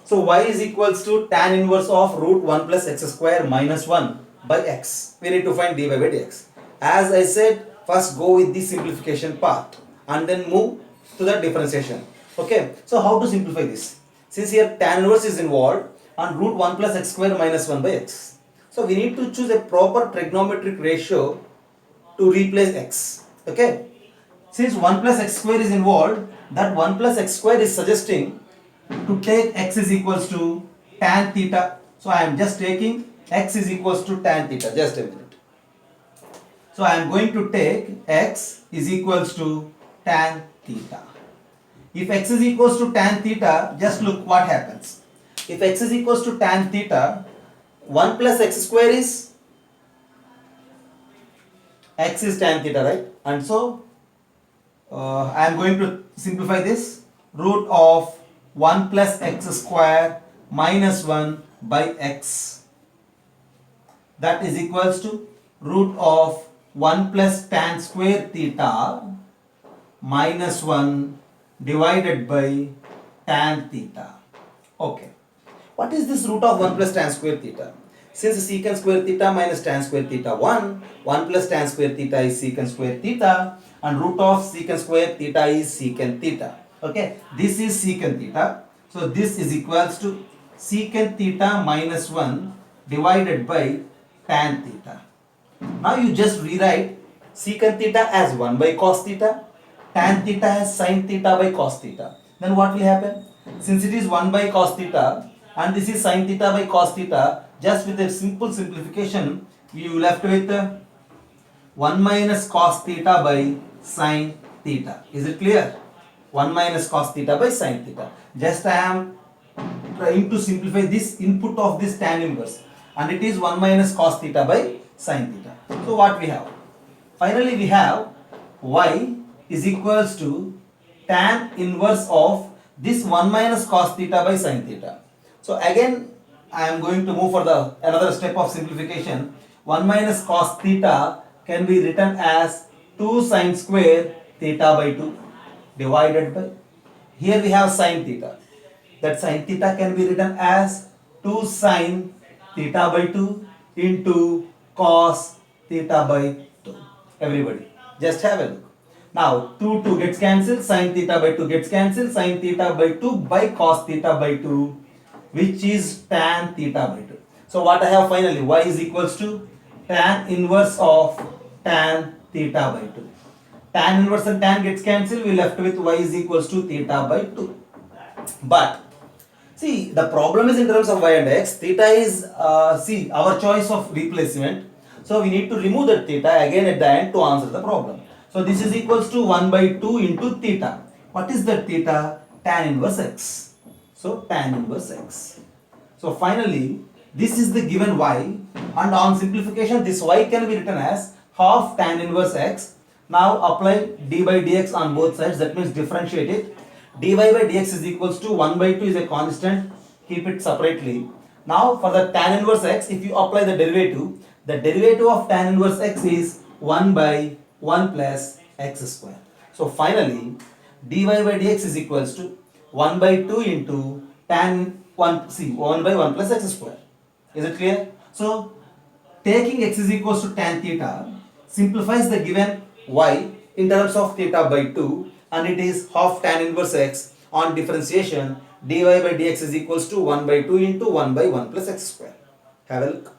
So y is equals to tan inverse of root 1 plus x square minus 1 by x. We need to find dy by dx. As I said, first go with the simplification part and then move to the differentiation. Okay, so how to simplify this? Since here tan inverse is involved and root 1 plus x square minus 1 by x. So we need to choose a proper trigonometric ratio to replace x. Okay, since 1 plus x square is involved, that 1 plus x square is suggesting to take x is equals to tan theta. So I am just taking x is equals to tan theta. Just a minute. So I am going to take x is equals to tan theta. If x is equals to tan theta, just look what happens. If x is equals to tan theta, 1 plus x square is x is tan theta, right? And so I am going to simplify this. Root of 1 plus x square minus 1 by x, that is equals to root of 1 plus tan square theta minus 1 divided by tan theta. Okay, what is this root of 1 plus tan square theta? Since secant square theta minus tan square theta 1 plus tan square theta is secant square theta, and root of secant square theta is secant theta. Okay, this is secant theta. So this is equals to secant theta minus 1 divided by tan theta. Now you just rewrite secant theta as 1 by cos theta, tan theta as sin theta by cos theta. Then what will happen? Since it is 1 by cos theta and this is sin theta by cos theta, just with a simple simplification, you left with 1 minus cos theta by sin theta. Is it clear? 1 minus cos theta by sin theta. Just I am trying to simplify this input of this tan inverse, and it is 1 minus cos theta by sin theta. So what we have? Finally we have y is equals to tan inverse of this 1 minus cos theta by sin theta. So again I am going to move for the another step of simplification. 1 minus cos theta can be written as 2 sin square theta by 2 divided by, here we have sin theta. That sin theta can be written as 2 sin theta by 2 into cos theta by 2. Everybody, just have a look. Now 2 gets cancelled, sin theta by 2 gets cancelled, sin theta by 2 by cos theta by 2, which is tan theta by 2. So what I have finally, y is equals to tan inverse of tan theta by 2. Tan inverse and tan gets cancelled, we left with y is equals to theta by 2. But see, the problem is in terms of y and x, theta is our choice of replacement. So we need to remove that theta again at the end to answer the problem. So this is equals to 1 by 2 into theta. What is that theta? Tan inverse x. So tan inverse x. So finally, this is the given y, and on simplification this y can be written as half tan inverse x. Now apply d by dx on both sides, that means differentiate it. dy by dx is equals to 1 by 2 is a constant, keep it separately. Now for the tan inverse x, if you apply the derivative of tan inverse x is 1 by 1 plus x square. So finally, dy by dx is equals to 1 by 2 into tan 1 by 1 plus x square. Is it clear? So taking x is equals to tan theta simplifies the given y in terms of theta by 2, and it is half tan inverse x. On differentiation, dy by dx is equals to 1 by 2 into 1 by 1 plus x square. Have a look.